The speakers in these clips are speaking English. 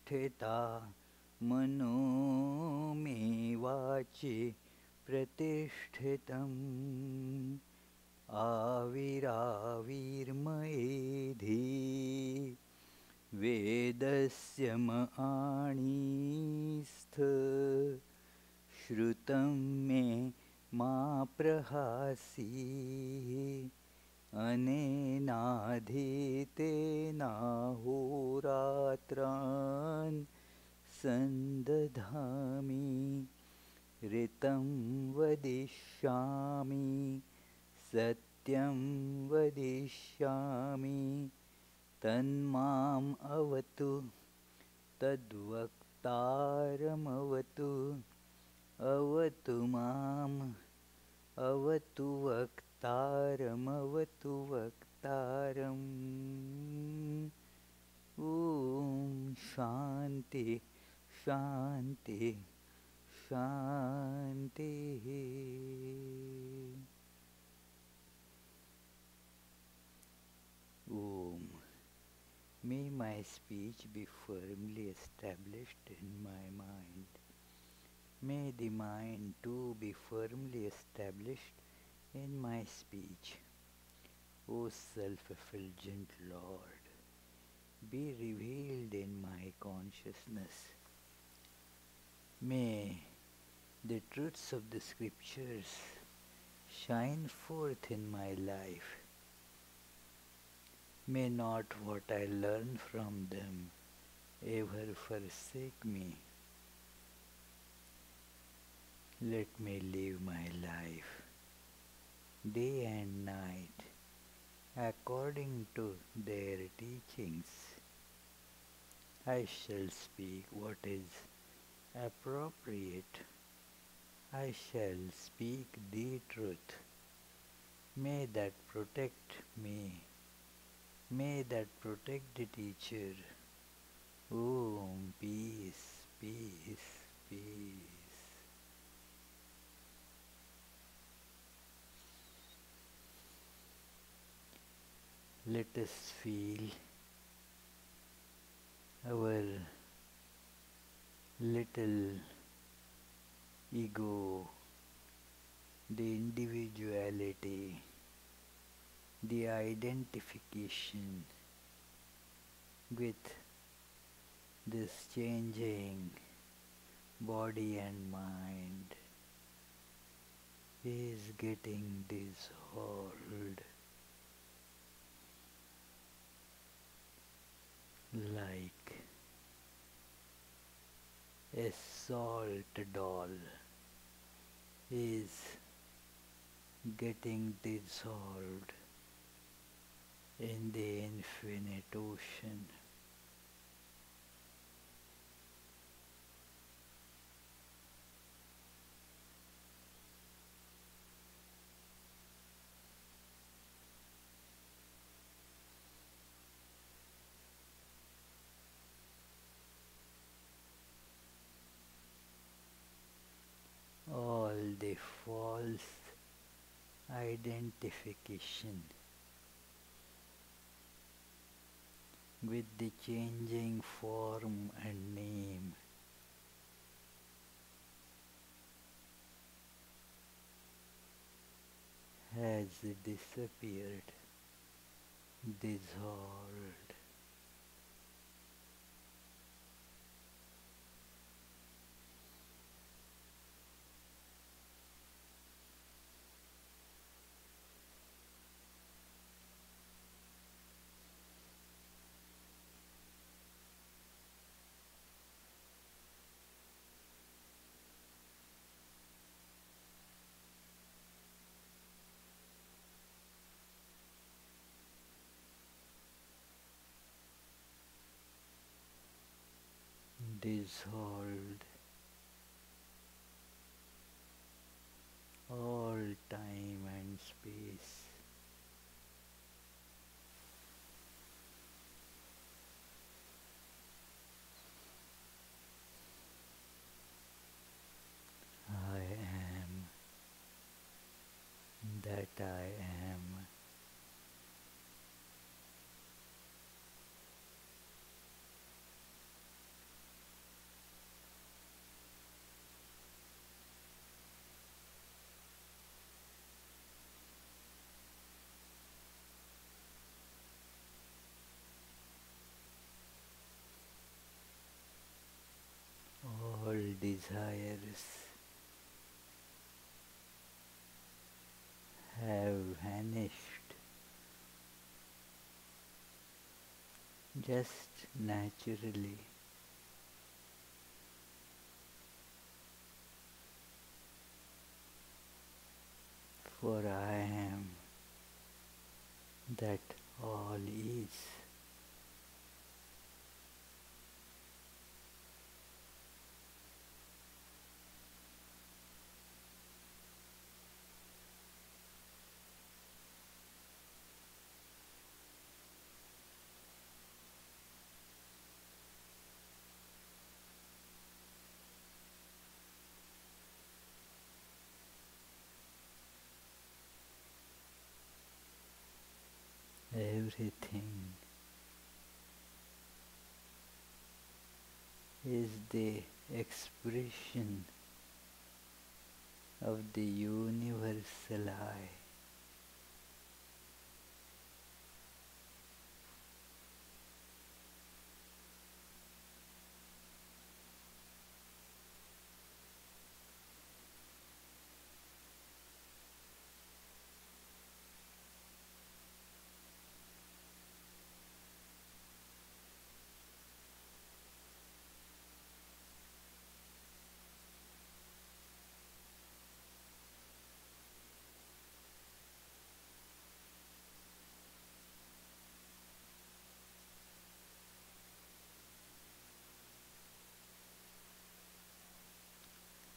प्रतिष्ठिता मनो मे वाचि प्रतिष्ठितम् आविराविर्मयेधि वेदस्य मआणीस्थ श्रुतं मे मा प्रहासी अनेनाधीतेनाहोरात्रान् सन्दधामि ऋतं वदिष्यामि सत्यं वदिष्यामि तन्माम् अवतु तद्वक्तारमवतु अवतु माम् अवतु वक्तारमवतु वक्तारम् ॐ शान्ति शान्ति शान्तिः Om. May my speech be firmly established in my mind. May the mind too be firmly established in my speech. O self-effulgent Lord, be revealed in my consciousness. May the truths of the scriptures shine forth in my life. May not what I learn from them ever forsake me. Let me live my life day and night according to their teachings. I shall speak what is appropriate. I shall speak the truth. May that protect me. May that protect the teacher. Om, peace, peace, peace. Let us feel our little ego, the individuality, the identification with this changing body and mind is getting dissolved like a salt doll is getting dissolved in the infinite ocean. All the false identification with the changing form and name has disappeared, dissolved. Dissolved all time and space. I am that I am. desires have vanished just naturally. For I am that all is. Everything is the expression of the universal I.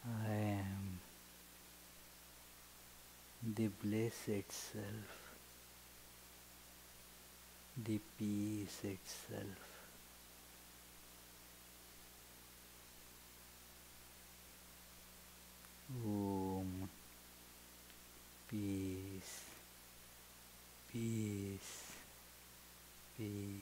I am the bliss itself, the peace itself. Om, peace, peace, peace.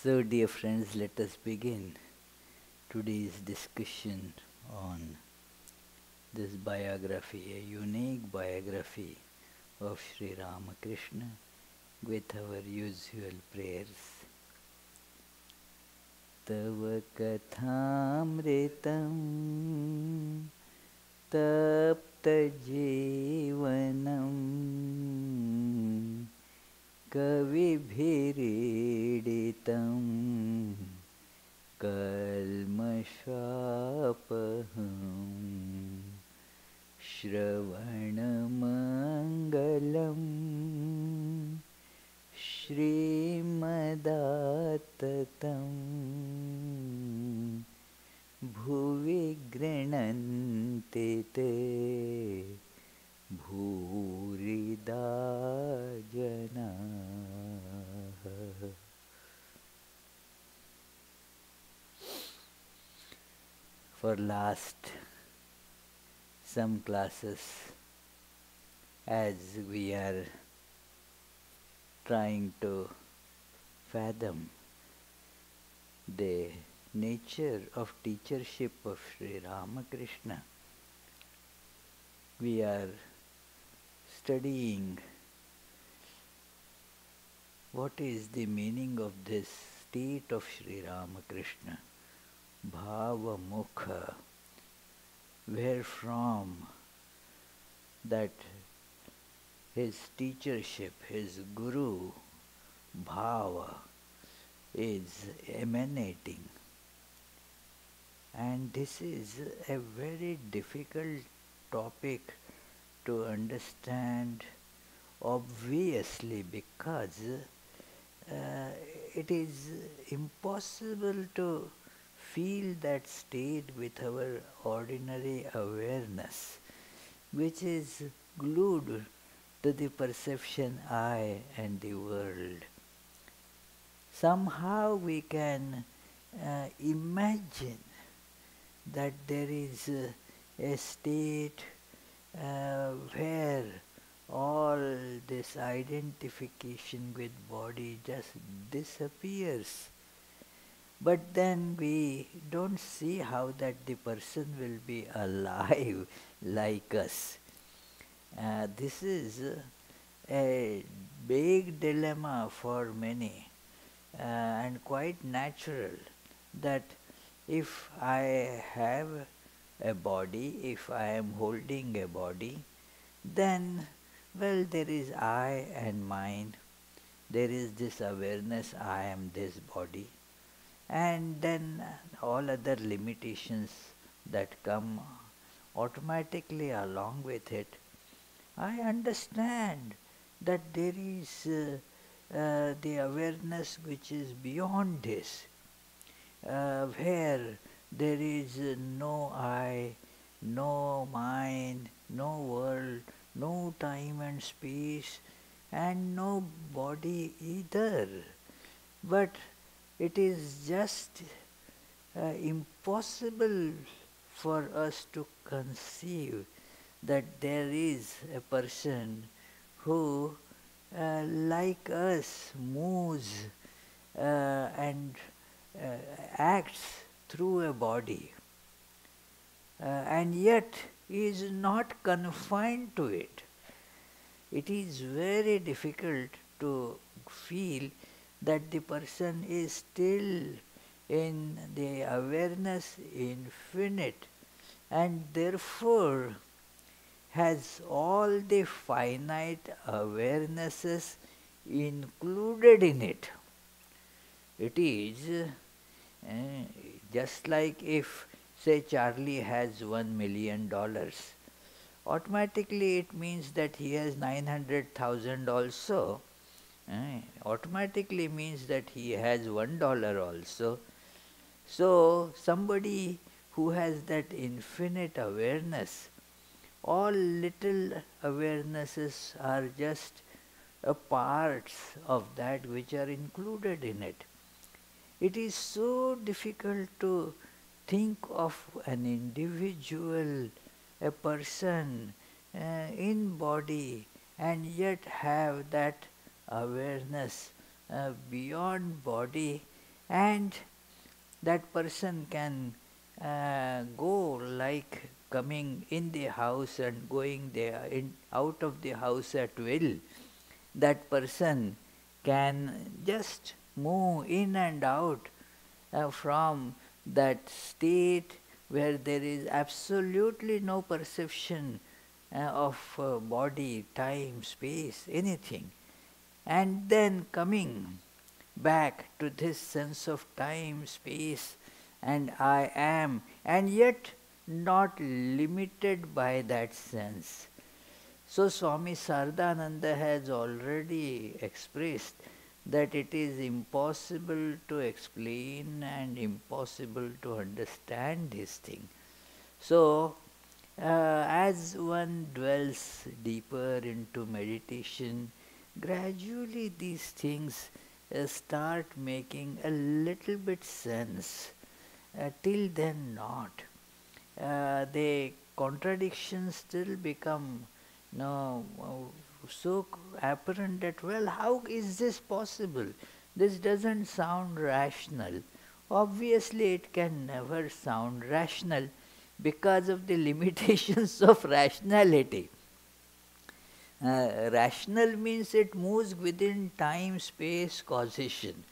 So, dear friends, let us begin today's discussion on this biography, a unique biography of Sri Ramakrishna with our usual prayers. Tava kathamritam tapta jivanam kavibhiriditam kalmashapaham shravanamangalam श्रीमदाततं भुवि गृह्णन्ति ते भूरिदा जनाः. For last some classes, as we are trying to fathom the nature of teachership of Sri Ramakrishna, we are studying what is the meaning of this state of Sri Ramakrishna, Bhava Mukha, wherefrom that his teachership, his guru, bhava, is emanating. And this is a very difficult topic to understand, obviously, because it is impossible to feel that state with our ordinary awareness, which is glued to the perception I and the world. Somehow we can imagine that there is a state where all this identification with body just disappears. But then we don't see how that the person will be alive like us. This is a big dilemma for many and quite natural, that if I have a body, if I am holding a body, then, well, there is I and mine. There is this awareness, I am this body. And then all other limitations that come automatically along with it. I understand that there is the awareness which is beyond this, where there is no I, no mind, no world, no time and space, and no body either. But it is just impossible for us to conceive that there is a person who, like us, moves and acts through a body, and yet is not confined to it. It is very difficult to feel that the person is still in the awareness infinite, and therefore has all the finite awarenesses included in it. It is just like if, say, Charlie has $1 million, automatically it means that he has 900,000 also. Automatically means that he has $1 also. So somebody who has that infinite awareness, all little awarenesses are just parts of that which are included in it. It is so difficult to think of an individual, a person in body, and yet have that awareness beyond body, and that person can go like coming in the house and going there out of the house at will. That person can just move in and out from that state where there is absolutely no perception of body, time, space, anything, and then coming back to this sense of time, space, and I am, and yet not limited by that sense. So Swami Saradananda has already expressed that it is impossible to explain and impossible to understand this thing. So, as one dwells deeper into meditation, gradually these things start making a little bit sense. Till then not. The contradictions still become so apparent that, well, how is this possible? This doesn't sound rational. Obviously it can never sound rational because of the limitations of rationality. Rational means it moves within time, space, causation,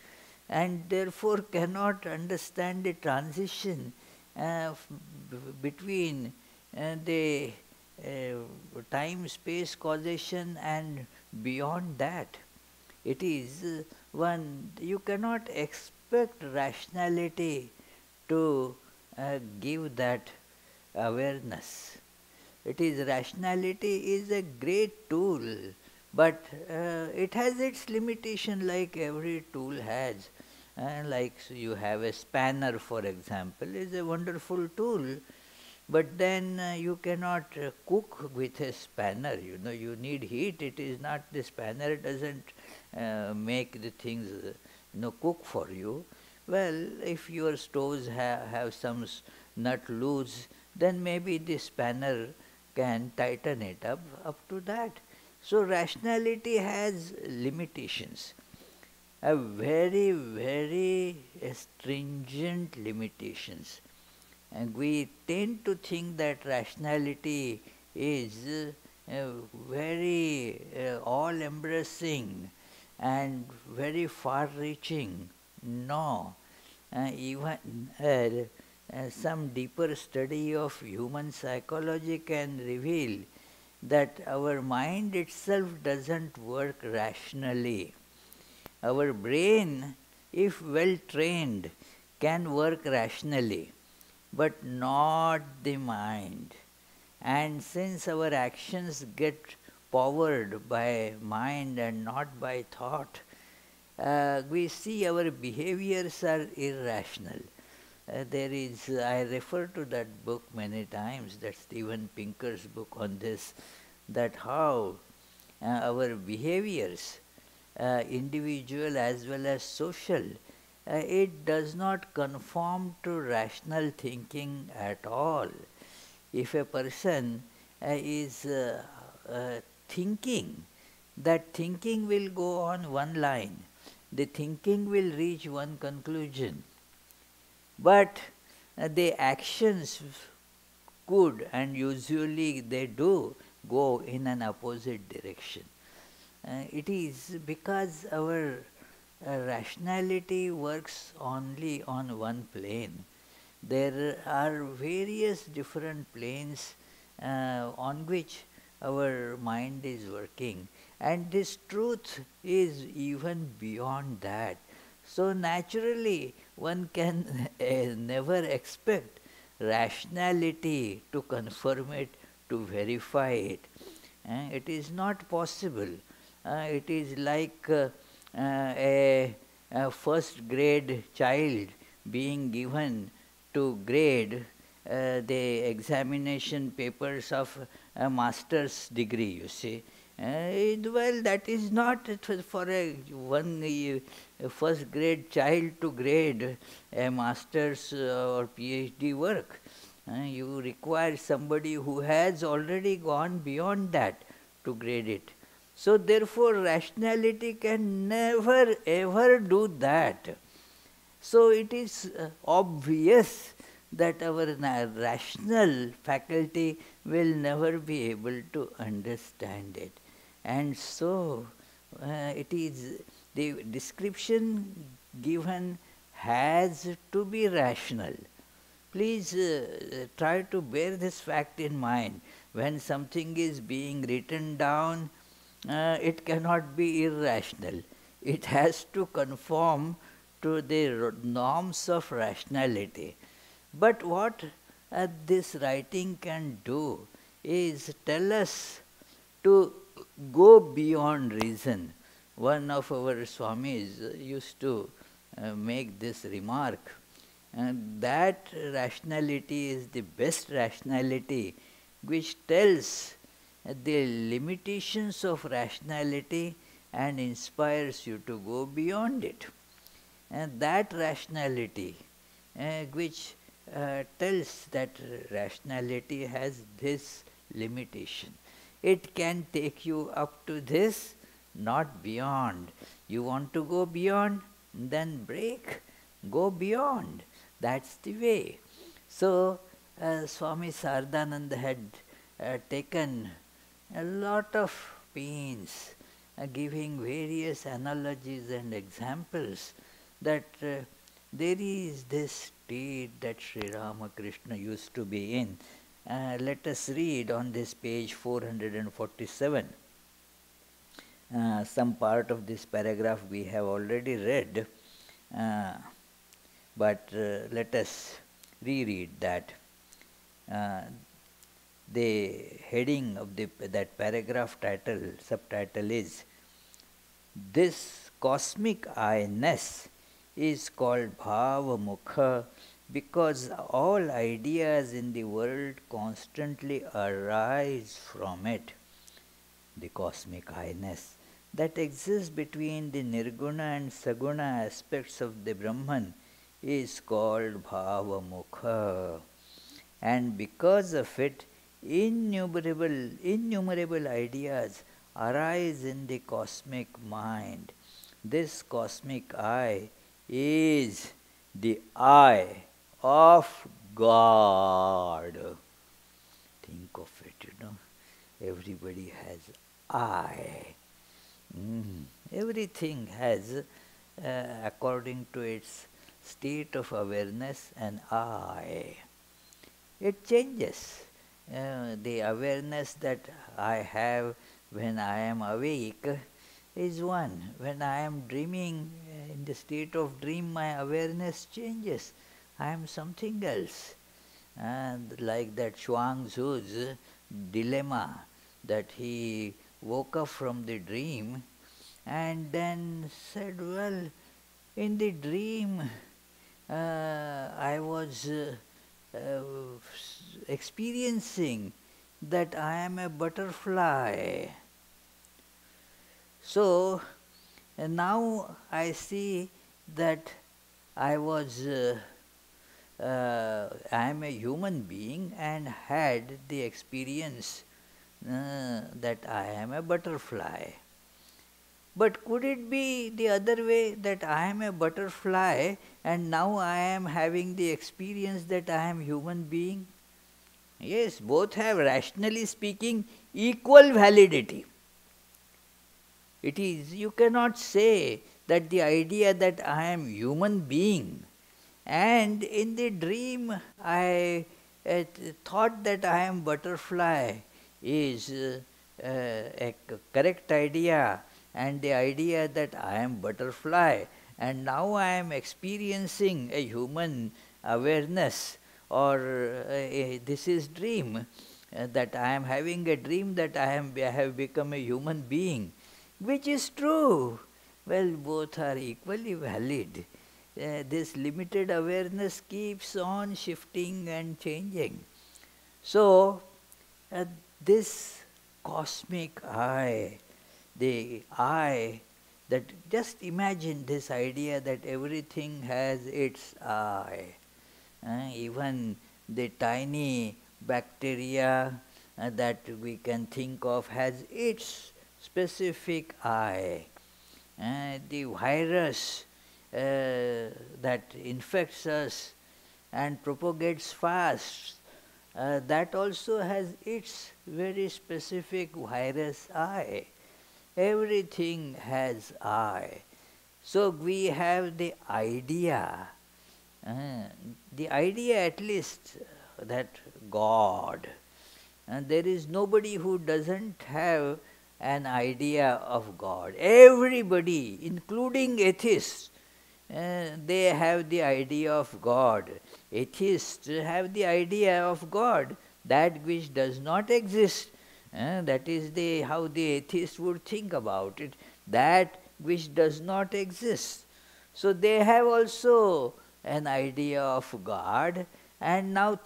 and therefore cannot understand the transition between the time, space, causation, and beyond that. It is one, you cannot expect rationality to give that awareness. It is, rationality is a great tool, but it has its limitation like every tool has. Like you have a spanner, for example, is a wonderful tool, but then you cannot cook with a spanner. You need heat. It is not the spanner doesn't make the things cook for you. Well, if your stoves have some nut loose, then maybe the spanner can tighten it up to that. So rationality has limitations, a very, very stringent limitations. And we tend to think that rationality is very all embracing and very far reaching. No, even some deeper study of human psychology can reveal that our mind itself doesn't work rationally. Our brain, if well trained, can work rationally, but not the mind. And since our actions get powered by mind and not by thought, we see our behaviors are irrational. I refer to that book many times, that Steven Pinker's book on this, that how our behaviors, individual as well as social, it does not conform to rational thinking at all. If a person is thinking, that thinking will go on one line, the thinking will reach one conclusion, but the actions could, and usually they do, go in an opposite direction. It is because our rationality works only on one plane. There are various different planes on which our mind is working, and this truth is even beyond that. So naturally, one can never expect rationality to confirm it, to verify it. It is not possible. It is like a first grade child being given to grade the examination papers of a master's degree, you see. Well, that is not for a first grade child to grade a master's or PhD work. You require somebody who has already gone beyond that to grade it. So therefore rationality can never ever do that. So it is obvious that our rational faculty will never be able to understand it. And so it is the description given has to be rational. Please try to bear this fact in mind. When something is being written down, it cannot be irrational. It has to conform to the norms of rationality. But what this writing can do is tell us to go beyond reason. One of our Swamis used to make this remark, that rationality is the best rationality which tells the limitations of rationality and inspires you to go beyond it. And that rationality which tells that rationality has this limitation. It can take you up to this, not beyond. You want to go beyond, then break. Go beyond. That's the way. So Swami Saradananda had taken a lot of pains giving various analogies and examples that there is this state that Sri Ramakrishna used to be in. Let us read on this page 447. Some part of this paragraph we have already read, but let us reread that. The heading of that paragraph subtitle is, "This cosmic I-ness is called Bhava Mukha because all ideas in the world constantly arise from it." The cosmic I-ness that exists between the Nirguna and Saguna aspects of the Brahman is called Bhava Mukha. and because of it, innumerable ideas arise in the cosmic mind. This cosmic I is the I of God. Think of it. Everybody has I. Everything has, according to its state of awareness, an I. It changes. The awareness that I have when I am awake is one. When I am dreaming, in the state of dream, my awareness changes. I am something else. And like that Chuang Tzu's dilemma, that he woke up from the dream and then said, well, in the dream I was experiencing that I am a butterfly. So now I see that I am a human being and had the experience that I am a butterfly. But could it be the other way, that I am a butterfly and now I am having the experience that I am human being? Yes, both have, rationally speaking, equal validity. It is, you cannot say that the idea that I am human being and in the dream I thought that I am butterfly is a correct idea, and the idea that I am butterfly and now I am experiencing a human awareness, or this is dream, that I am having a dream that I have become a human being. Which is true? Well, both are equally valid. This limited awareness keeps on shifting and changing. So, this cosmic I, the I, that just imagine this idea that everything has its I. Even the tiny bacteria that we can think of has its specific I. The virus that infects us and propagates fast, that also has its very specific virus I. Everything has I. So we have the idea at least, that God. And there is nobody who doesn't have an idea of God. Everybody, including atheists, they have the idea of God. Atheists have the idea of God, that which does not exist. That is how the atheist would think about it, that which does not exist. So they have also an idea of God. And now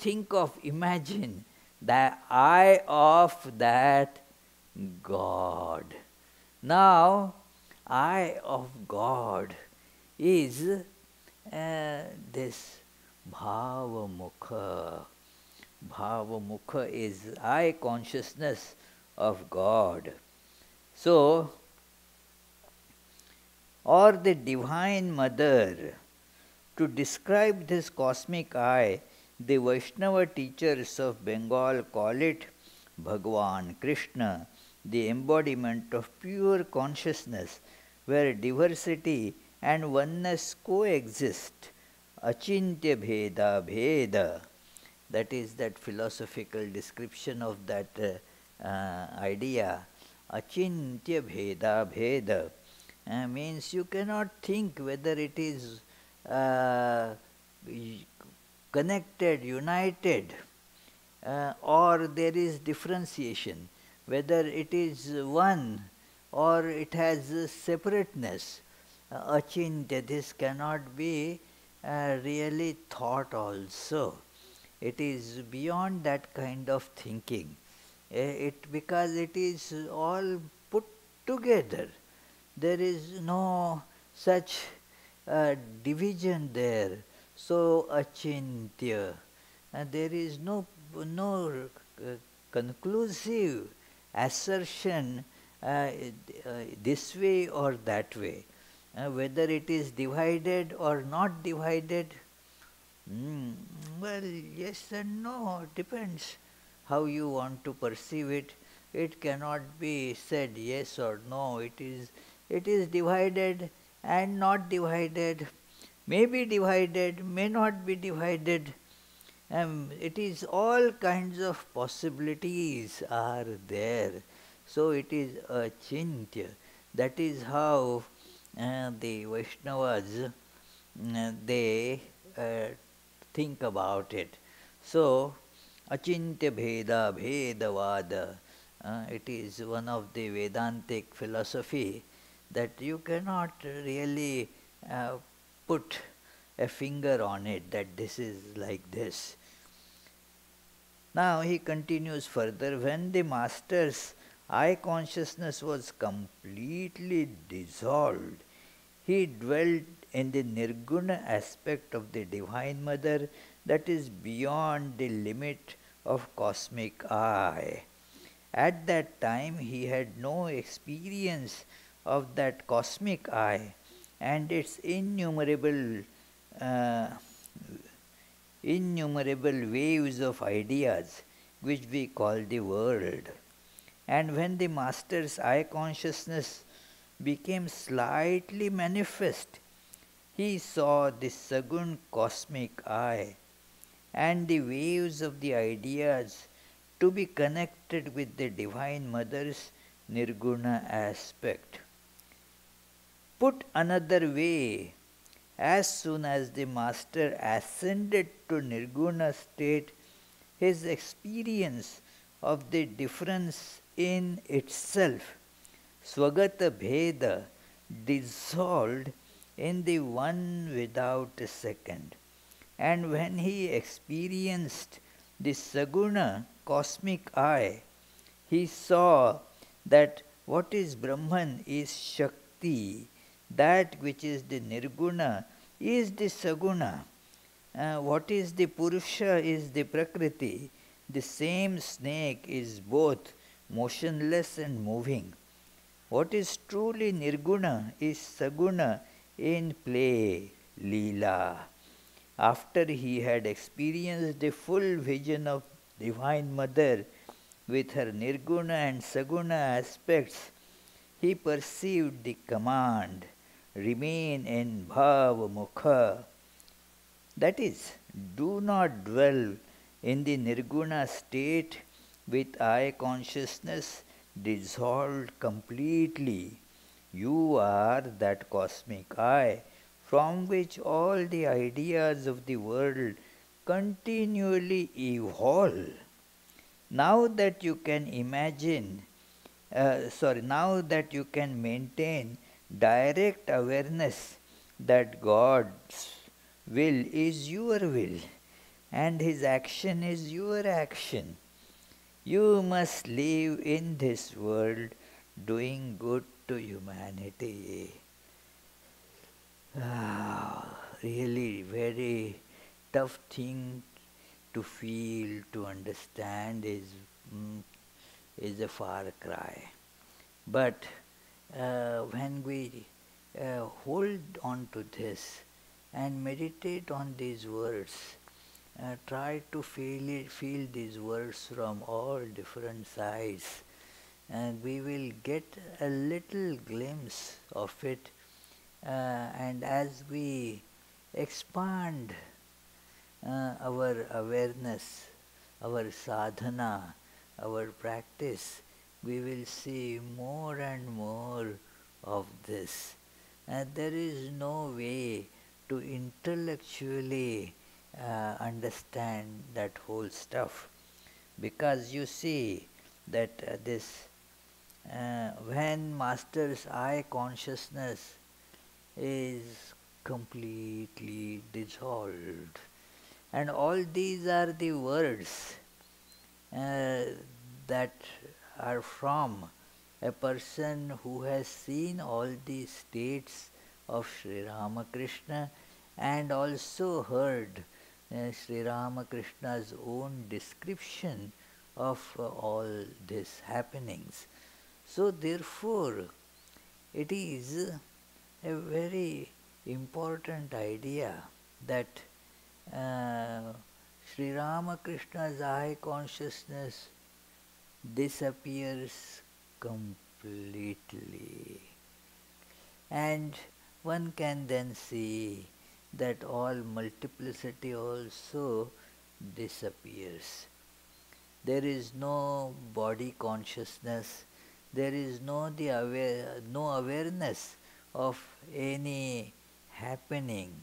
imagine the I of that God. Now, I of God is this Bhavamukha. Bhavamukha is I consciousness of God. So, or the Divine Mother. To describe this cosmic I, the Vaishnava teachers of Bengal call it Bhagwan Krishna, the embodiment of pure consciousness, where diversity and oneness coexist. Achintya Bheda Bheda. That is that philosophical description of that idea. Achintya Bheda Bheda means you cannot think whether it is connected, united, or there is differentiation, whether it is one or it has separateness. Achintya, this cannot be really thought also. It is beyond that kind of thinking. Because it is all put together. There is no such division there. So achintya. There is no conclusive assertion this way or that way. Whether it is divided or not divided, mm, well, yes and no, depends how you want to perceive it. It cannot be said yes or no. It is divided and not divided, may be divided, may not be divided. It is all kinds of possibilities are there. So it is a chintya. That is how the Vaishnavas they think about it. So achintya bheda bhedavada. It is one of the Vedantic philosophy that you cannot really put a finger on it that this is like this. Now he continues further, when the master's eye consciousness was completely dissolved, he dwelt in the nirguna aspect of the Divine Mother that is beyond the limit of cosmic eye. At that time he had no experience of that cosmic eye and its uh, innumerable waves of ideas which we call the world. And when the master's eye consciousness became slightly manifest, he saw the Sagun cosmic eye and the waves of the ideas to be connected with the Divine Mother's Nirguna aspect. Put another way, as soon as the master ascended to Nirguna state, his experience of the difference in itself, Swagata Bheda, dissolved in the one without a second. And when he experienced the Saguna cosmic eye, he saw that what is Brahman is Shakti, that which is the Nirguna is the Saguna, what is the Purusha is the Prakriti. The same snake is both motionless and moving. What is truly Nirguna is Saguna in play, Leela. After he had experienced the full vision of Divine Mother with her Nirguna and Saguna aspects, he perceived the command, remain in Bhava Mukha. That is, do not dwell in the Nirguna state with eye consciousness dissolved completely. You are that cosmic eye from which all the ideas of the world continually evolve. Now that you can now that you can maintain direct awareness that God's will is your will and His action is your action, you must live in this world doing good to humanity. Really very tough thing to feel, to understand is a far cry. But when we hold on to this and meditate on these words, try to feel these words from all different sides, and we will get a little glimpse of it. And as we expand our awareness, our sadhana, our practice, we will see more and more of this. And there is no way to intellectually understand that whole stuff, because you see that when master's eye consciousness is completely dissolved, and all these are the words that are from a person who has seen all these states of Sri Ramakrishna and also heard Sri Ramakrishna's own description of all these happenings. So therefore, it is a very important idea that uh, Sri Ramakrishna's I consciousness disappears completely. And one can then see that all multiplicity also disappears. There is no body consciousness, there is no awareness of any happening.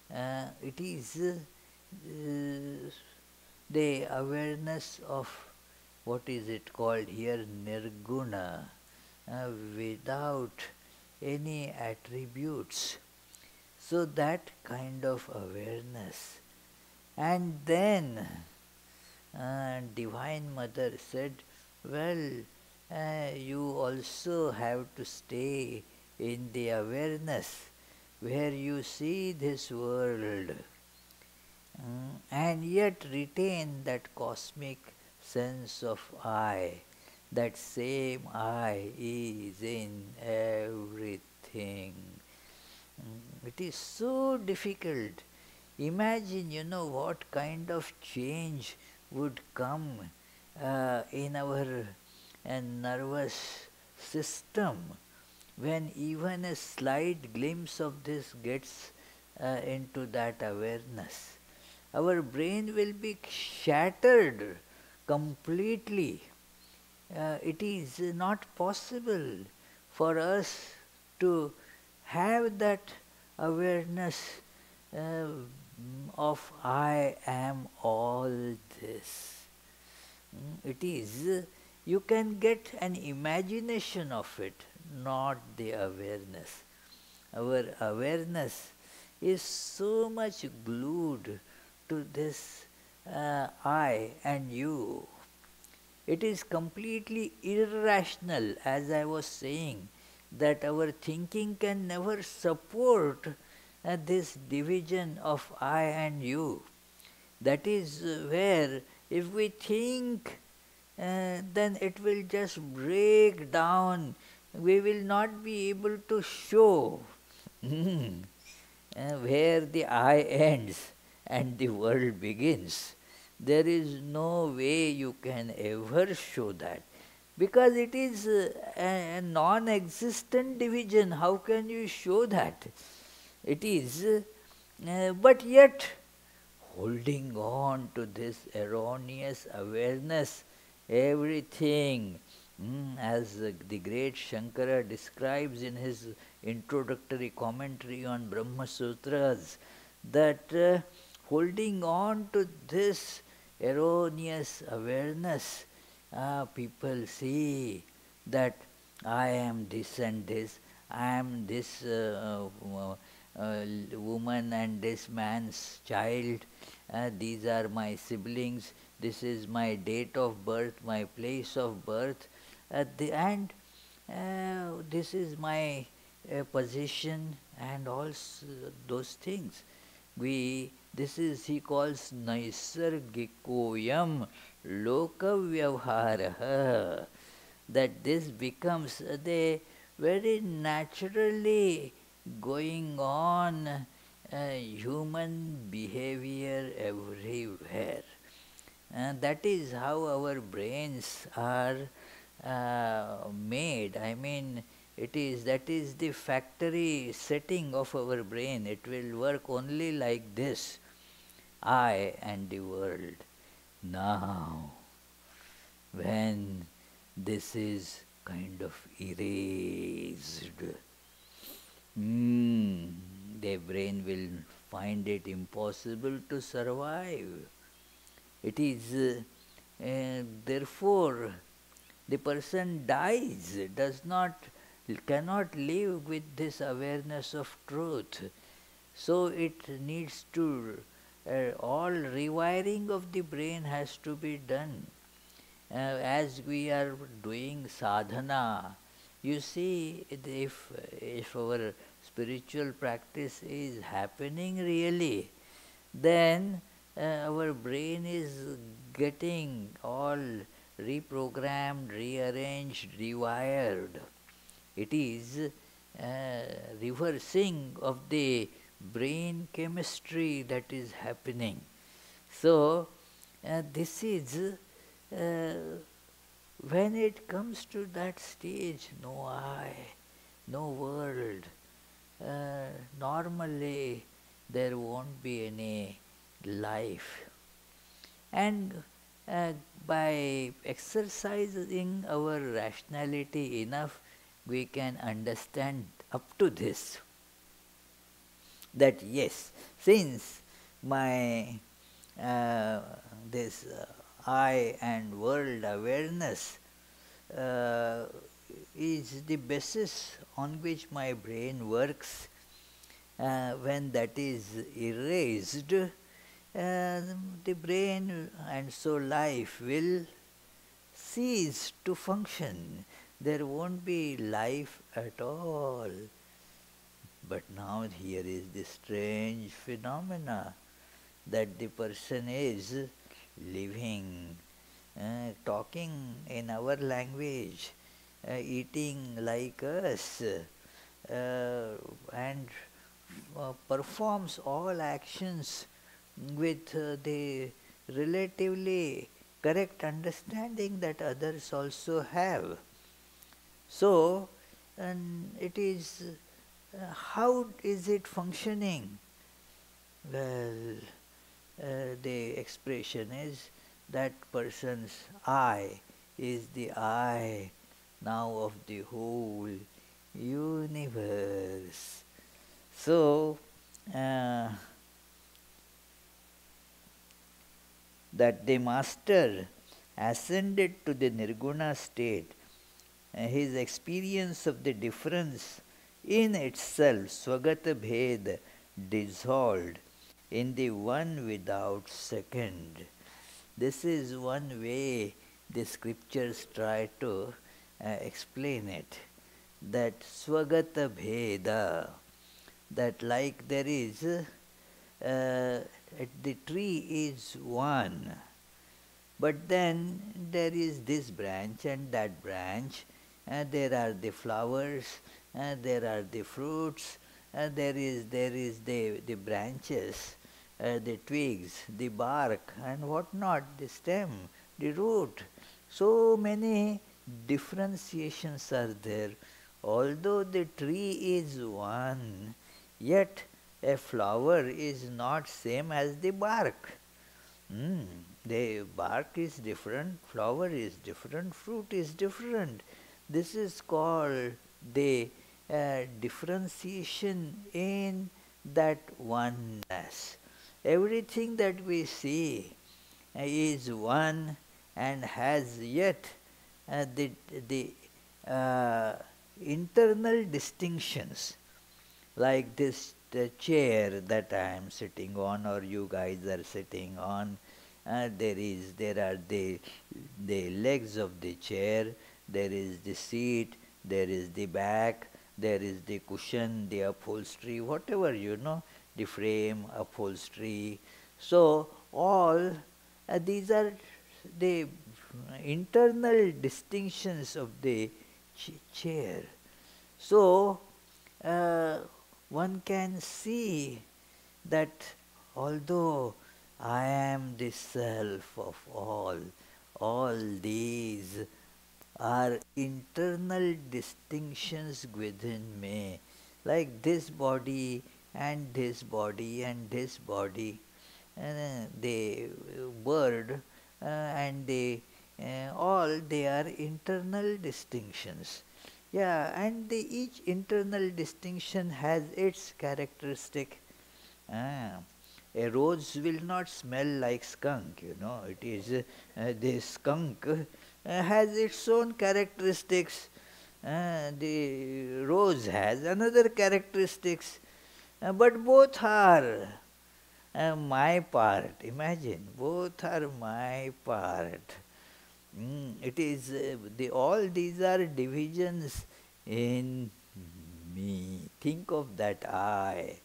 It is the awareness of what is it called here, nirguna, without any attributes. So that kind of awareness. And then Divine Mother said, well, you also have to stay in the awareness where you see this world and yet retain that cosmic sense of I. That same I is in everything. It is so difficult. Imagine, what kind of change would come in our nervous system when even a slight glimpse of this gets into that awareness. Our brain will be shattered completely. It is not possible for us to have that awareness uh, of I am all this. It is, you can get an imagination of it, not the awareness. Our awareness is so much glued to this I and you. It is completely irrational, as I was saying, that our thinking can never support this division of I and you. That is where if we think, then it will just break down. We will not be able to show where the I ends and the world begins. There is no way you can ever show that, because it is a non-existent division. How can you show that? It is, but yet holding on to this erroneous awareness, everything, as the great Shankara describes in his introductory commentary on Brahma Sutras, that holding on to this erroneous awareness, people see that I am this and this, I am this woman and this man's child, these are my siblings, this is my date of birth, my place of birth, and this is my position, and all those things. This is, he calls naisargikoyam lokavyavharaha, that this becomes the very naturally going on human behavior everywhere. And that is how our brains are made. I mean, that is the factory setting of our brain. It will work only like this, I and the world. Now, when this is kind of erased, the brain will find it impossible to survive. It is, therefore, the person dies, cannot live with this awareness of truth. So it needs to, all rewiring of the brain has to be done. As we are doing sadhana, you see, if our spiritual practice is happening really, then our brain is getting all reprogrammed, rearranged, rewired. It is reversing of the brain chemistry that is happening. So, this is when it comes to that stage, no I, no world, normally there won't be any life. And by exercising our rationality enough, we can understand up to this, that yes, since my this I and world awareness uh, is the basis on which my brain works, when that is erased, the brain and so life will cease to function. There won't be life at all. But now here is the strange phenomena that the person is living, talking in our language, eating like us, and performs all actions with the relatively correct understanding that others also have. So, and it is, how is it functioning? Well, the expression is that person's I is the I now of the whole universe. So, uh, that the master ascended to the nirguna state, his experience of the difference in itself, swagata bhed, dissolved in the one without second. This is one way the scriptures try to explain it. That swagata bheda, that like there is, the tree is one, but then there is this branch and that branch, there are the flowers, there are the fruits, there is the branches, the twigs, the bark and what not, the stem, the root. So many differentiations are there. Although the tree is one, yet a flower is not same as the bark. The bark is different, flower is different, fruit is different. This is called the differentiation in that oneness. Everything that we see is one and has yet the uh, internal distinctions, like this the chair that I am sitting on or you guys are sitting on. There are the legs of the chair, there is the seat, there is the back, there is the cushion, the upholstery, whatever the frame, upholstery. So all these are the internal distinctions of the chair. So one can see that although I am the self of all these are internal distinctions within me, like this body and this body and this body, the bird and the all they are internal distinctions. Yeah, and each internal distinction has its characteristic. Ah, a rose will not smell like skunk, It is the skunk has its own characteristics. The rose has another characteristics, but both are my part. Imagine, both are my part. It is all these are divisions in me. Think of that I.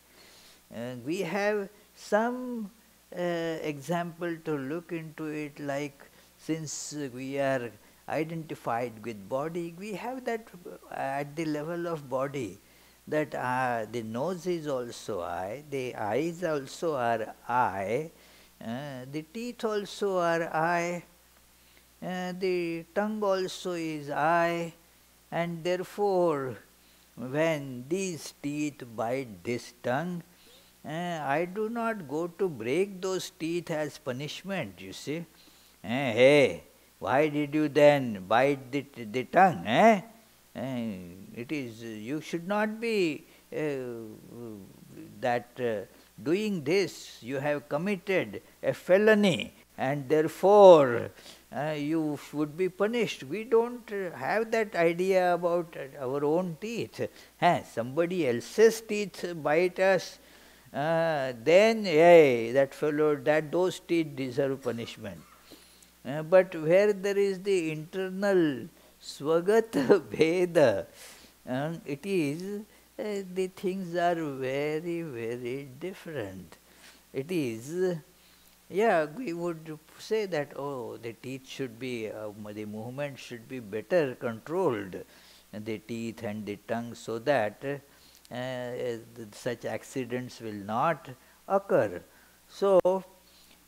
We have some example to look into it, like since we are identified with body, we have that at the level of body, that the nose is also I, the eyes also are I, the teeth also are I, the tongue also is I, and therefore when these teeth bite this tongue, I do not go to break those teeth as punishment, you see. Hey, why did you then bite the tongue? It is, you should not be that doing this, you have committed a felony, and therefore you would be punished. We don't have that idea about our own teeth. Somebody else's teeth bite us, then hey, that fellow, that those teeth deserve punishment. But where there is the internal swagata bheda, it is, the things are very, very different. It is, yeah, we would say that, oh, the teeth should be, the movement should be better controlled, the teeth and the tongue, so that such accidents will not occur. So,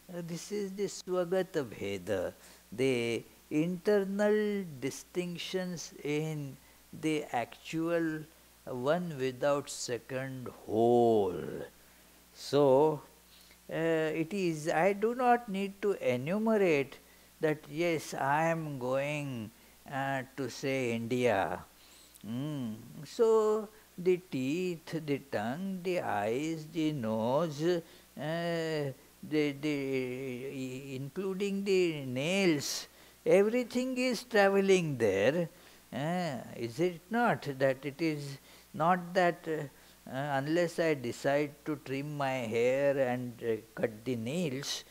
this is the Swagata Bheda, the internal distinctions in the actual one without second whole. So, it is, I do not need to enumerate that, yes, I am going to say India. So, the teeth, the tongue, the eyes, the nose, including the nails, everything is traveling there. Is it not that it is not that unless I decide to trim my hair and cut the nails,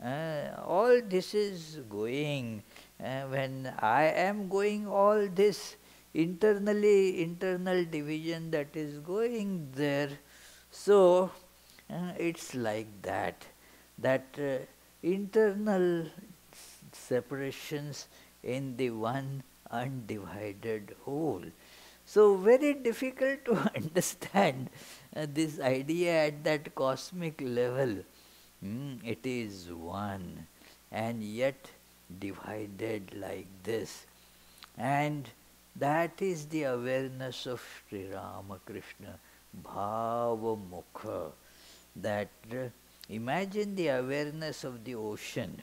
all this is going. When I am going, all this internal division that is going there. So, it's like that internal separations in the one undivided whole. So very difficult to understand this idea at that cosmic level. It is one and yet divided like this. And that is the awareness of Sri Ramakrishna, Bhava Mukha. That imagine the awareness of the ocean,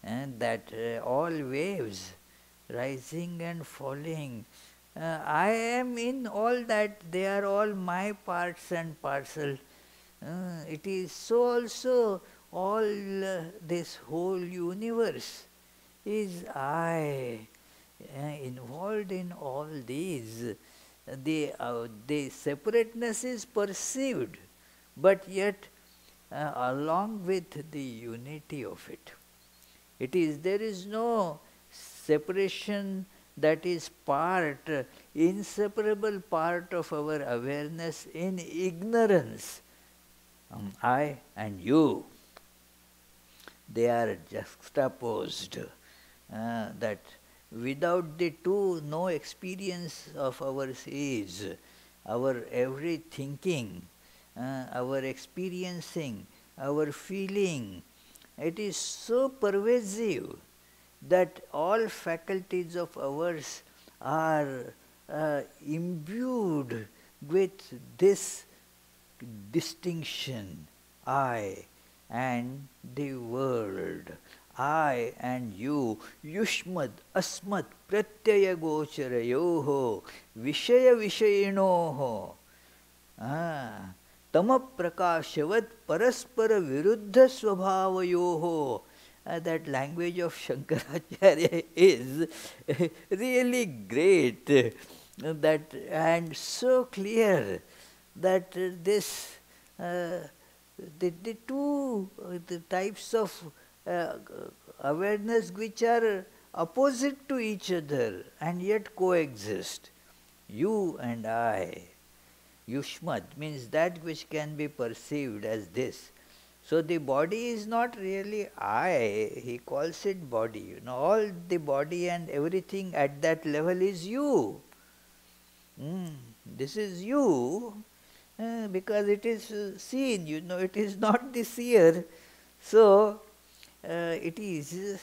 and that all waves rising and falling. I am in all that, they are all my parts and parcel. It is so also all this whole universe is I, involved in all these. The separateness is perceived, but yet along with the unity of it. It is, there is no separation that is part, inseparable part of our awareness in ignorance. I and you, they are juxtaposed. That without the two, no experience of ours is. Our every thinking, our experiencing, our feeling, it is so pervasive that all faculties of ours are imbued with this distinction, I and the world, I and you, yushmad asmat pratyaya gocharayoho vishaya vishayinoho. Tama prakashavat paraspara viruddha svabhavayoho. That language of Shankaracharya is really great, that and so clear that this the two the types of awareness which are opposite to each other and yet coexist. You and I. Yushmat means that which can be perceived as this. So the body is not really I, he calls it body. All the body and everything at that level is you. This is you, because it is seen, it is not the seer. So it is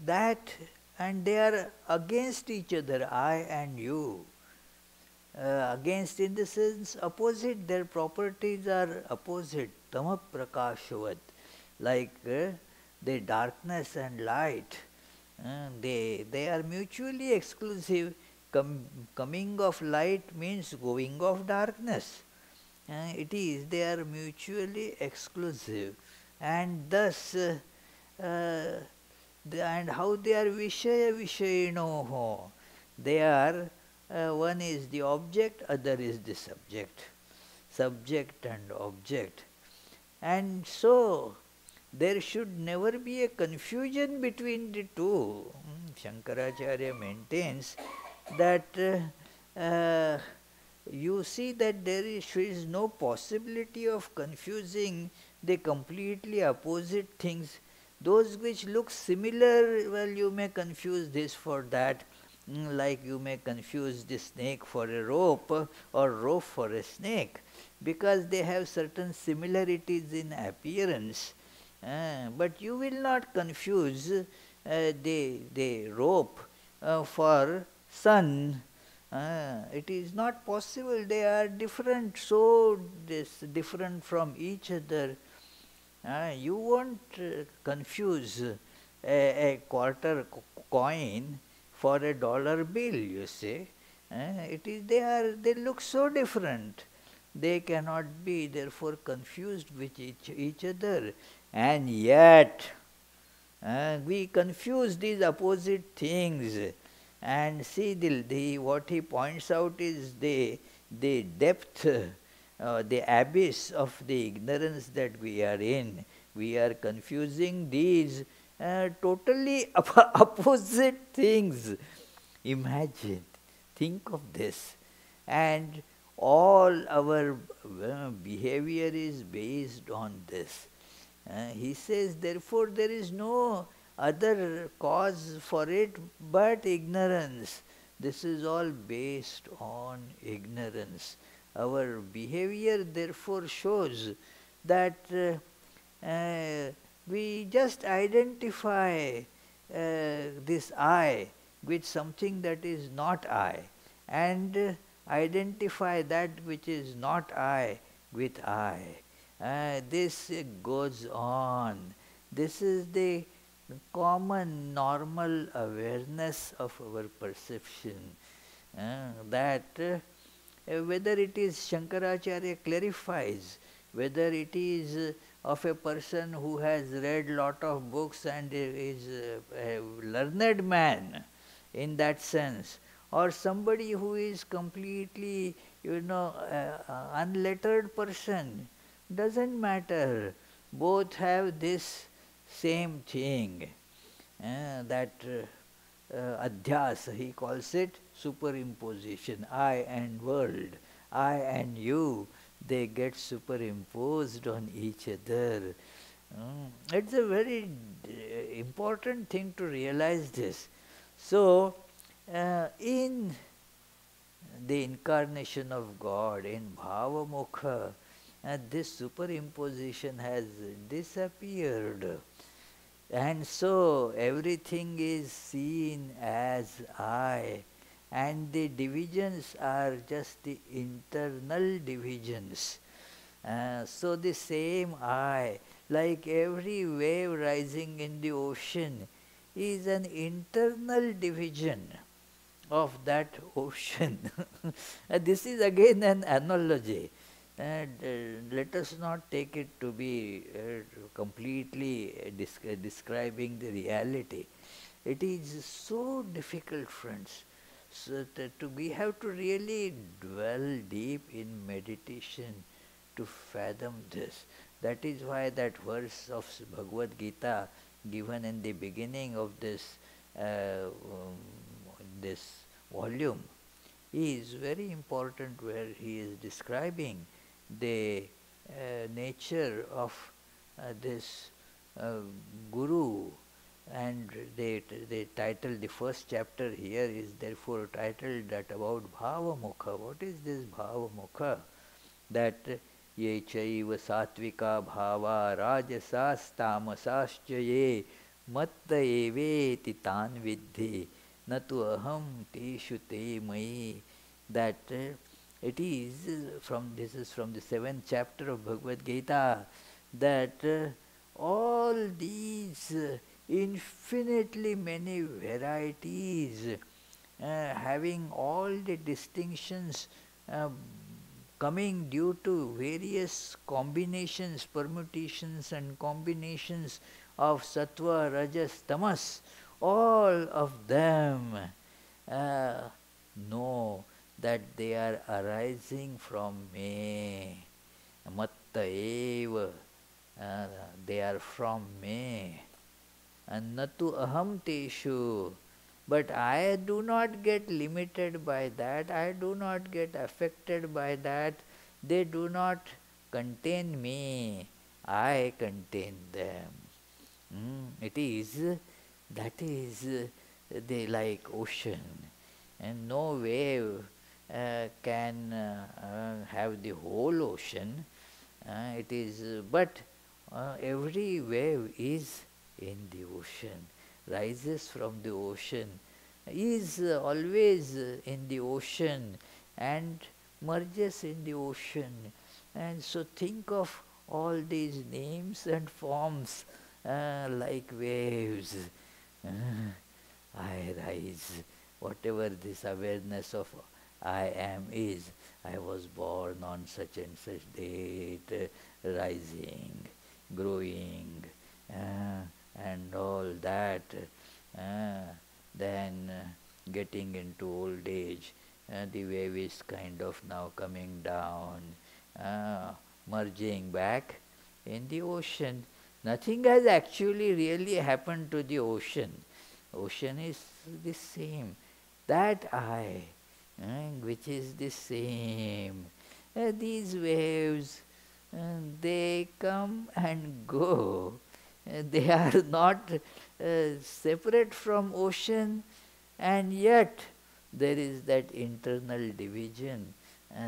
that, and they are against each other, I and you. Against in the sense opposite, their properties are opposite, tama prakashavad, like the darkness and light. They are mutually exclusive. Coming of light means going of darkness. They are mutually exclusive, and thus and how they are Vishaya Vishayinoho. They are, one is the object, other is the subject. Subject and object. And so, there should never be a confusion between the two. Shankaracharya maintains that you see that there is no possibility of confusing the completely opposite things. Those which look similar, well, you may confuse this for that, like you may confuse the snake for a rope or rope for a snake, because they have certain similarities in appearance. But you will not confuse the rope for sun. It is not possible. They are different, so different from each other. You won't confuse a quarter coin for a dollar bill, you see. They look so different. They cannot be therefore confused with each other. And yet, we confuse these opposite things. And see, what he points out is the depth, the abyss of the ignorance that we are in. We are confusing these totally opposite things. Imagine, think of this. And all our behavior is based on this. He says, therefore, there is no other cause for it but ignorance. This is all based on ignorance. Our behavior therefore shows that we just identify this I with something that is not I, and identify that which is not I with I. This goes on. This is the common normal awareness of our perception, that whether it is, Shankaracharya clarifies, whether it is of a person who has read lot of books and is a learned man in that sense, or somebody who is completely, unlettered person, doesn't matter. Both have this same thing, that adhyas, he calls it, superimposition. I and world, I and you, they get superimposed on each other. It's a very important thing to realize this. So, in the incarnation of God, in Bhavamukha, this superimposition has disappeared. And so everything is seen as I, and the divisions are just the internal divisions. So the same I, like every wave rising in the ocean, is an internal division of that ocean. This is again an analogy. And let us not take it to be completely describing the reality. It is so difficult, friends. So we have to really dwell deep in meditation to fathom this. That is why that verse of Bhagavad Gita given in the beginning of this this volume is very important, where he is describing the nature of this Guru, and they title the first chapter here is therefore titled that about Bhava Mukha. What is this Bhava Mukha? That ye chaiva satvika bhava rajasas tamasascha ye matta eveti tan vidhi natu aham teshu te mai. That it is from, this is from the 7th chapter of Bhagavad Gita, that all these infinitely many varieties, having all the distinctions coming due to various combinations, permutations and combinations of sattva, rajas, tamas, all of them know that they are arising from me. Matta eva, they are from me. And natu aham teshu. But I do not get limited by that, I do not get affected by that, they do not contain me, I contain them. It is, that is, they like ocean, and no wave can have the whole ocean. It is, but every wave is in the ocean, rises from the ocean, is always in the ocean, and merges in the ocean. And so think of all these names and forms like waves. I rise, whatever this awareness of I am is. I was born on such and such date, rising, growing, and all that. Then getting into old age, the wave is kind of now coming down, merging back in the ocean. Nothing has actually really happened to the ocean. Ocean is the same. That I, which is the same. These waves, they come and go. They are not separate from ocean, and yet there is that internal division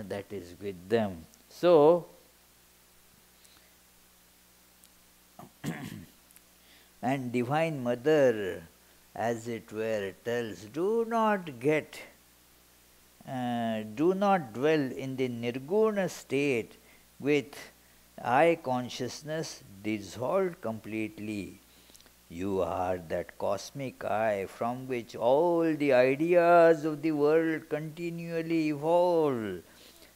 that is with them. So, and Divine Mother, as it were, tells, do not dwell in the nirguna state with I consciousness dissolved completely. You are that cosmic I from which all the ideas of the world continually evolve.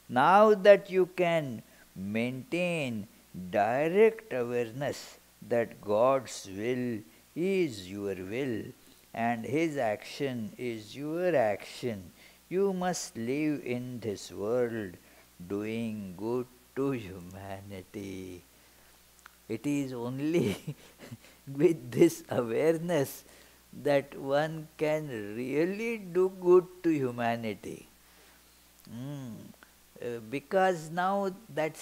Now that you can maintain direct awareness that God's will is your will and His action is your action, you must live in this world doing good to humanity. It is only with this awareness that one can really do good to humanity. Because now that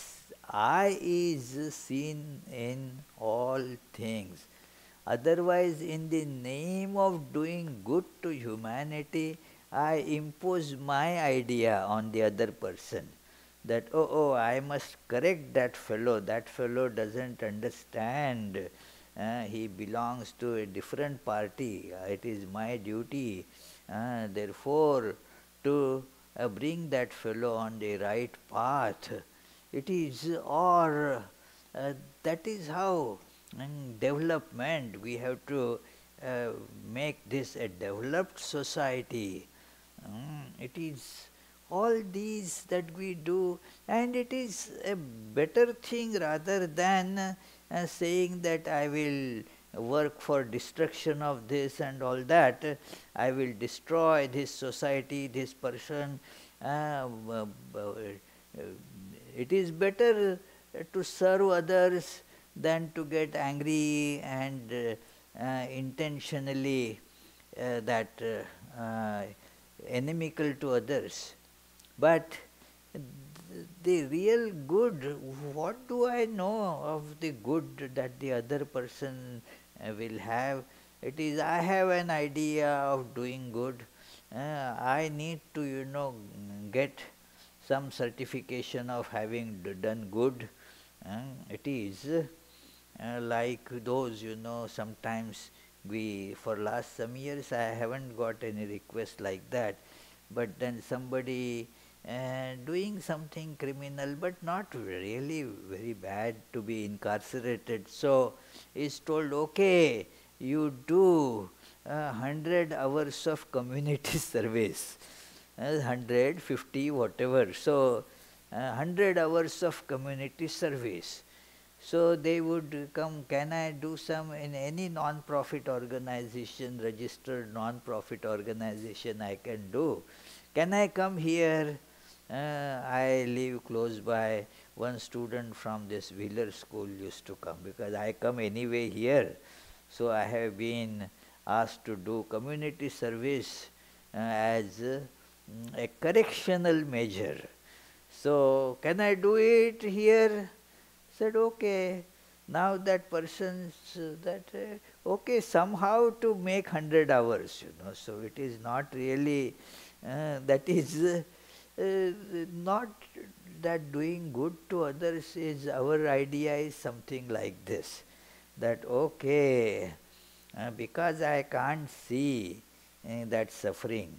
I is seen in all things. Otherwise, in the name of doing good to humanity, I impose my idea on the other person. That, I must correct that fellow doesn't understand. He belongs to a different party. It is my duty, therefore, to bring that fellow on the right path. It is, or that is how in development we have to make this a developed society. It is all these that we do, and it is a better thing rather than saying that I will work for destruction of this and all that. I will destroy this society, this person. It is better to serve others than to get angry and intentionally inimical to others. But the real good, what do I know of the good that the other person will have? It is, I have an idea of doing good. I need to, get some certification of having done good. It is like those, sometimes for last some years I haven't got any request like that, but then somebody doing something criminal but not really very bad to be incarcerated, so is told, okay, you do 100 hours of community service, 150 whatever, so 100 hours of community service. So they would come, can I do some in any non-profit organization, registered non-profit organization I can do? Can I come here? I live close by. One student from this Wheeler school used to come because I come anyway here. So I have been asked to do community service as a correctional measure. So can I do it here? Said, okay. Now that person's okay, somehow to make 100 hours, so it is not really, that is not that doing good to others is, our idea is something like this, that okay, because I can't see that suffering,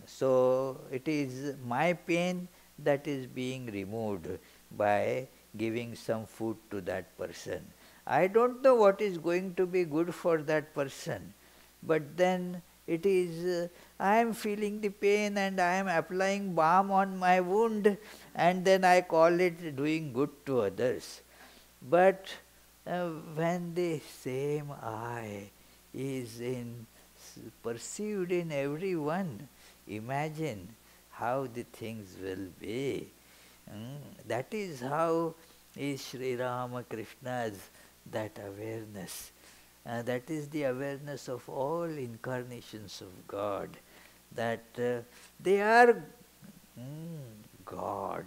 so it is my pain that is being removed by giving some food to that person. I don't know what is going to be good for that person, but then it is, I am feeling the pain and I am applying balm on my wound, and then I call it doing good to others. But when the same I is perceived in everyone, imagine how the things will be. That is how is Sri Ramakrishna's that awareness. That is the awareness of all incarnations of God, that they are God,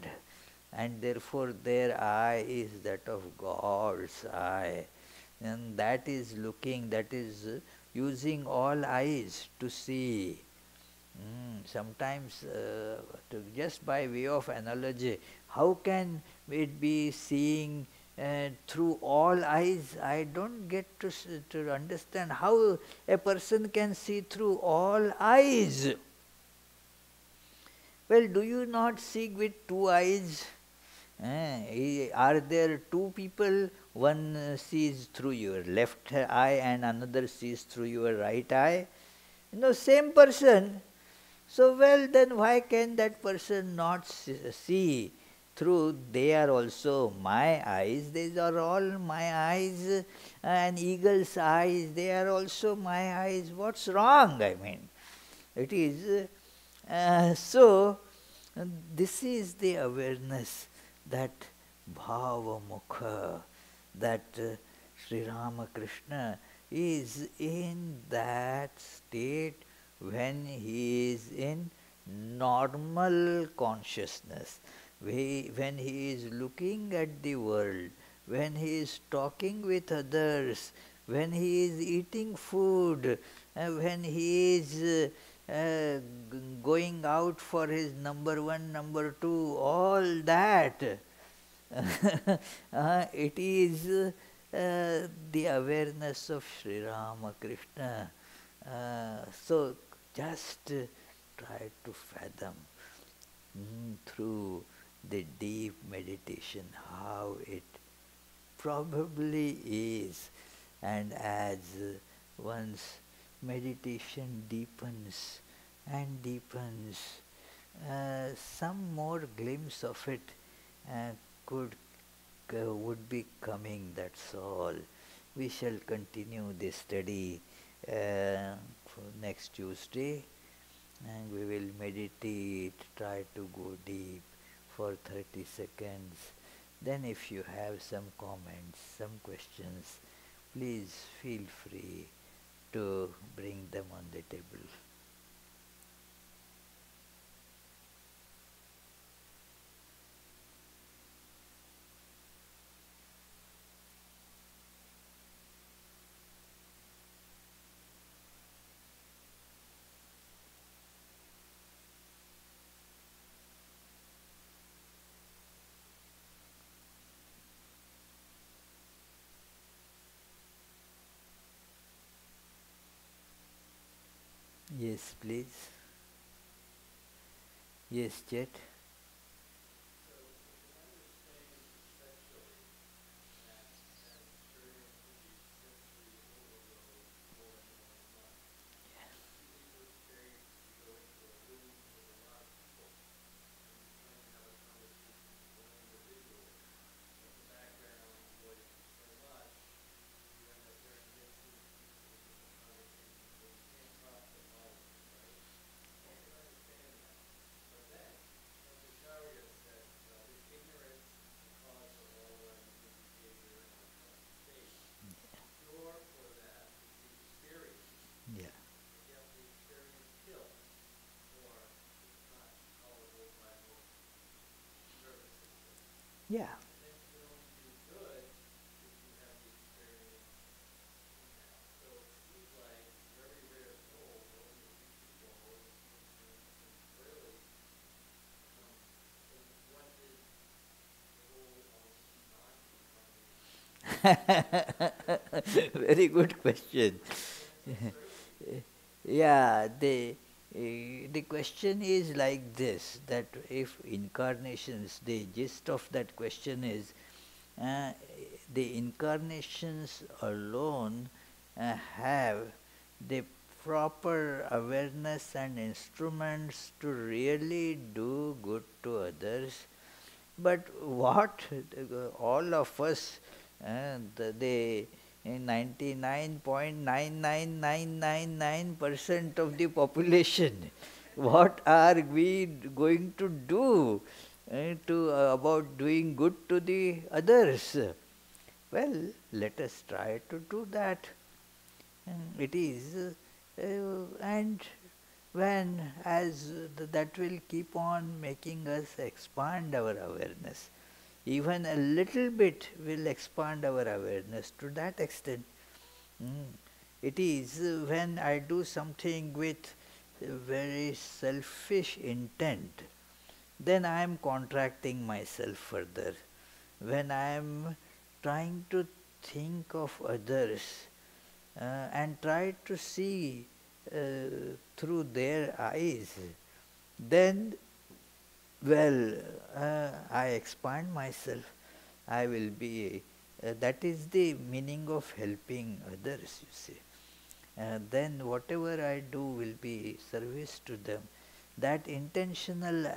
and therefore their eye is that of God's eye, and that is looking, that is using all eyes to see. Sometimes, just by way of analogy, how can it be seeing through all eyes? I don't get to understand how a person can see through all eyes. Well, do you not see with two eyes? Are there two people? One sees through your left eye and another sees through your right eye. Same person. So, well, then why can that person not see through? They are also my eyes. These are all my eyes. And eagle's eyes, they are also my eyes. What's wrong? I mean, it is. So, this is the awareness that bhava mukha, that Sri Ramakrishna is in that state when he is in normal consciousness, when he is looking at the world, when he is talking with others, when he is eating food, when he is going out for his number one, number two, all that. It is the awareness of Sri Ramakrishna. So just try to fathom through the deep meditation how it probably is, and as one's meditation deepens and deepens, some more glimpse of it would be coming, that's all. We shall continue this study for next Tuesday, and we will meditate, try to go deep for 30 seconds. Then if you have some comments, some questions, please feel free to bring them on the table. Yes, please. Yes, Chet. Yeah. Yeah. Very good question. Yeah, the question is like this, that if incarnations, the gist of that question is, uh, the incarnations alone have the proper awareness and instruments to really do good to others. But what all of us, the 99.99999% of the population, what are we going to do about doing good to the others? Well, let us try to do that. It is, and when as that will keep on making us expand our awareness. Even a little bit will expand our awareness to that extent. Mm. It is when I do something with very selfish intent, then I am contracting myself further. When I am trying to think of others and try to see through their eyes, then, well, I expand myself. I will be, that is the meaning of helping others, you see. Then whatever I do will be service to them. That intentional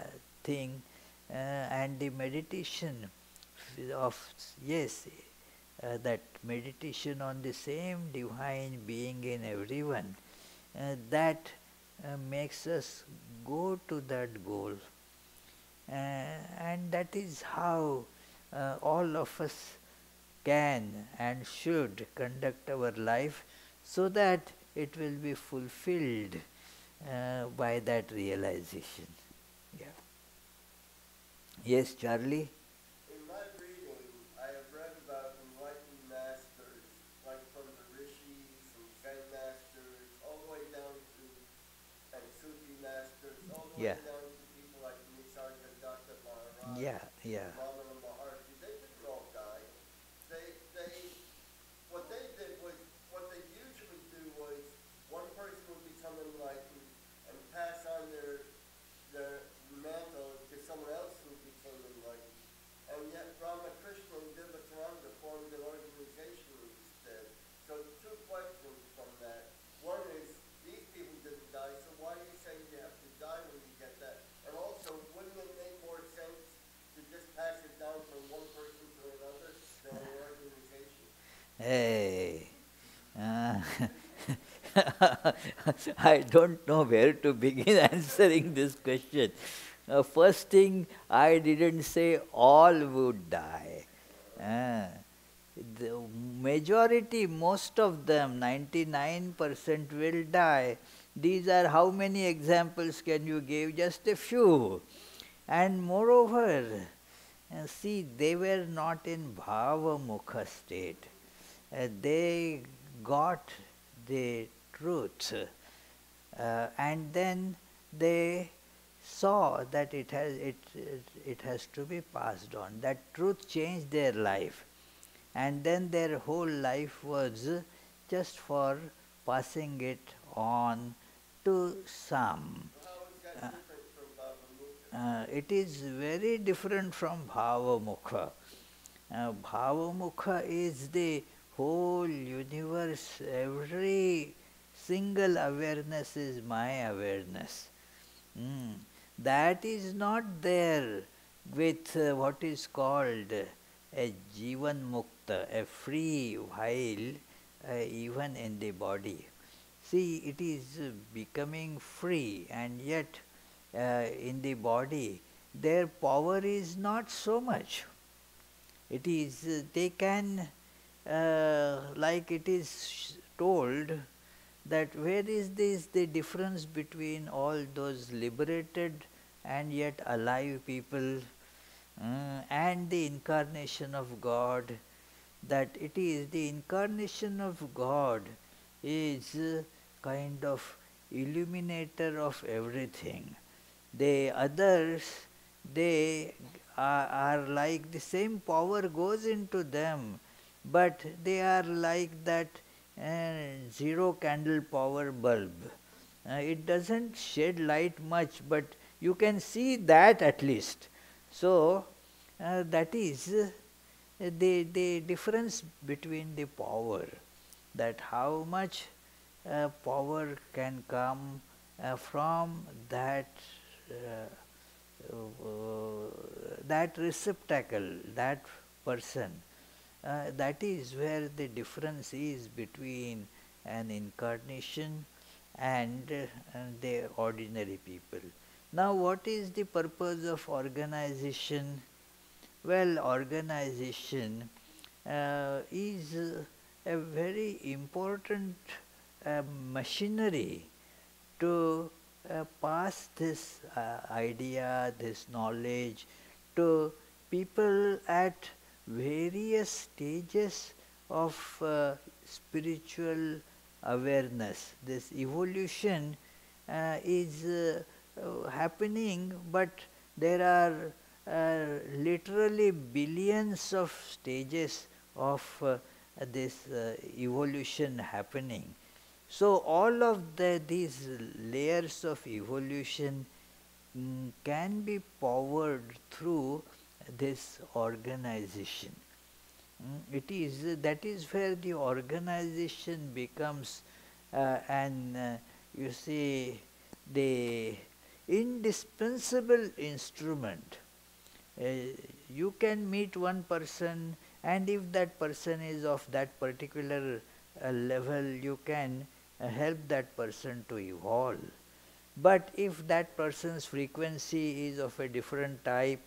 thing and the meditation of, yes, that meditation on the same divine being in everyone, that makes us go to that goal. And that is how all of us can and should conduct our life, so that it will be fulfilled by that realization. Yeah. Yes, Charlie? In my reading, I have read about enlightened masters, like from the rishis and Zen masters, all the way down to, and Sufi masters, all the Yeah. way down to people like Nisargadatta Maharaj, Yeah, yeah. Ramana Maharshi. They didn't all die. They, what they did was, what they usually do was, one person would become enlightened and pass on their mantle to someone else who became enlightened. And yet Ramakrishna and Yogatmananda formed an organization instead. So two questions from that. One is, these people didn't die, so why are you saying you have to die when you get that? And also, wouldn't it make more sense to just pass it down from one person to another than an organization? Hey. Uh, I don't know where to begin answering this question. First thing, I didn't say all would die. Uh, the majority, most of them, 99% will die. These are, how many examples can you give? Just a few. And moreover, see, they were not in bhava mukha state. They got the truth, and then they saw that it has to be passed on. That truth changed their life, and then their whole life was just for passing it on to some. So how is that different from Baba Mukha? It is very different from Bhavamukha. Bhavamukha is the whole universe, every single awareness is my awareness. That is not there with what is called a Jivan Mukta, a free while even in the body. See, it is becoming free, and yet in the body their power is not so much. It is, they can, like it is told, that where is this the difference between all those liberated and yet alive people and the incarnation of God, that it is the incarnation of God is kind of illuminator of everything. The others, they are like the same power goes into them, but they are like that zero candle power bulb. It doesn't shed light much, but you can see that at least. So, that is the difference between the power, that how much power can come from that receptacle, that person. That is where the difference is between an incarnation and the ordinary people. Now, what is the purpose of organization? Well, organization is a very important machinery to pass this idea, this knowledge to people at various stages of spiritual awareness. This evolution is happening, but there are literally billions of stages of this evolution happening. So all of these layers of evolution can be powered through this organization. It is, that is where the organization becomes you see, the indispensable instrument. You can meet one person, and if that person is of that particular level, you can help that person to evolve. But if that person's frequency is of a different type,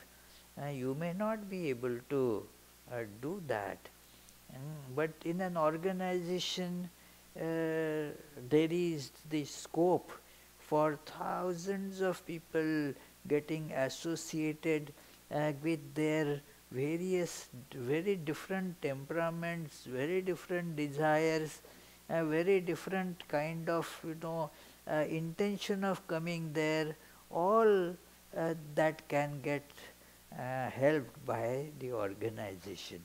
you may not be able to do that. But in an organization, there is the scope for thousands of people getting associated with their various, very different temperaments, very different desires, a very different kind of, intention of coming there. All that can get helped by the organization.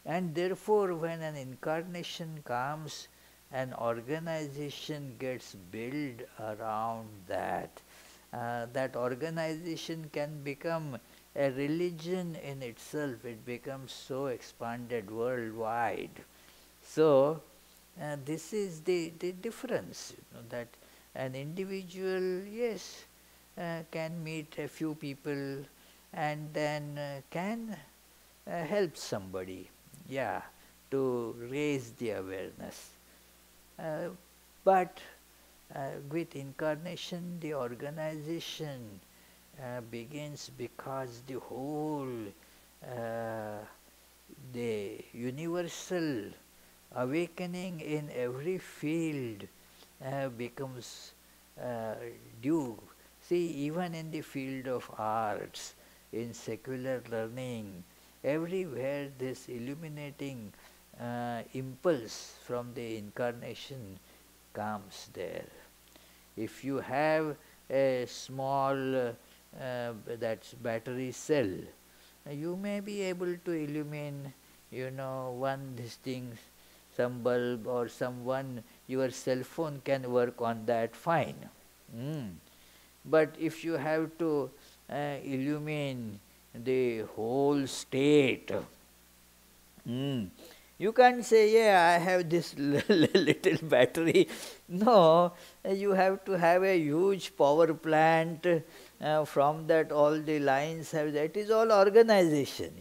And therefore, when an incarnation comes, an organization gets built around that. That organization can become a religion in itself. It becomes so expanded worldwide. So, this is the difference, that an individual, yes, can meet a few people and then can help somebody, yeah, to raise the awareness. But with incarnation, the organization begins, because the whole, the universal awakening in every field becomes due. See, even in the field of arts, in secular learning, everywhere this illuminating impulse from the incarnation comes there. If you have a small that's battery cell, you may be able to illumine, one this thing, some bulb or someone, your cell phone can work on that fine. Mm. But if you have to illumine the whole state, mm, you can't say, yeah, I have this little battery. No, you have to have a huge power plant. From that, all the lines have, that is all organization,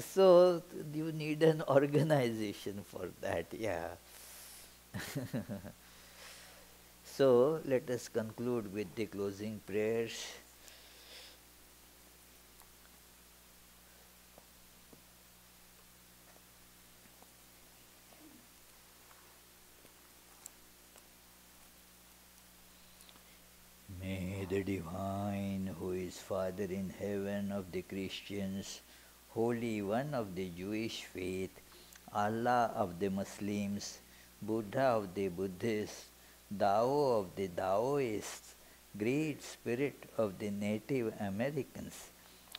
so you need an organization for that, yeah. So let us conclude with the closing prayers. May the Divine, who is Father in heaven of the Christians, Holy One of the Jewish faith, Allah of the Muslims, Buddha of the Buddhists, Tao of the Taoists, Great Spirit of the Native Americans,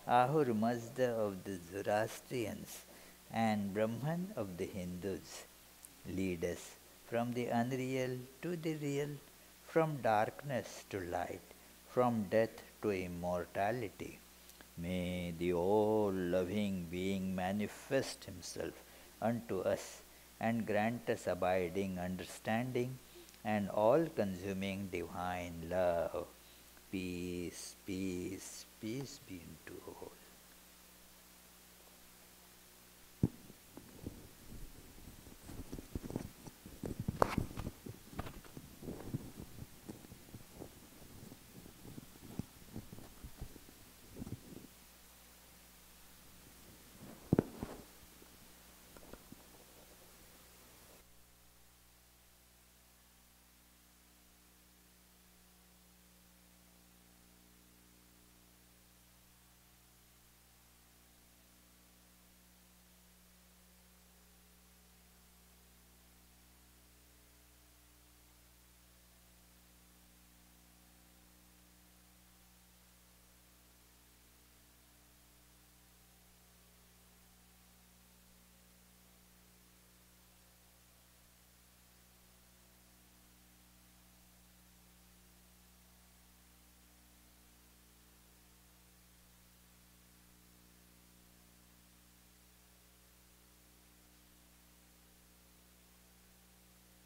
Ahur Mazda of the Zoroastrians, and Brahman of the Hindus, lead us from the unreal to the real, from darkness to light, from death to immortality. May the all-loving being manifest himself unto us and grant us abiding understanding and all-consuming divine love. Peace, peace, peace be unto all.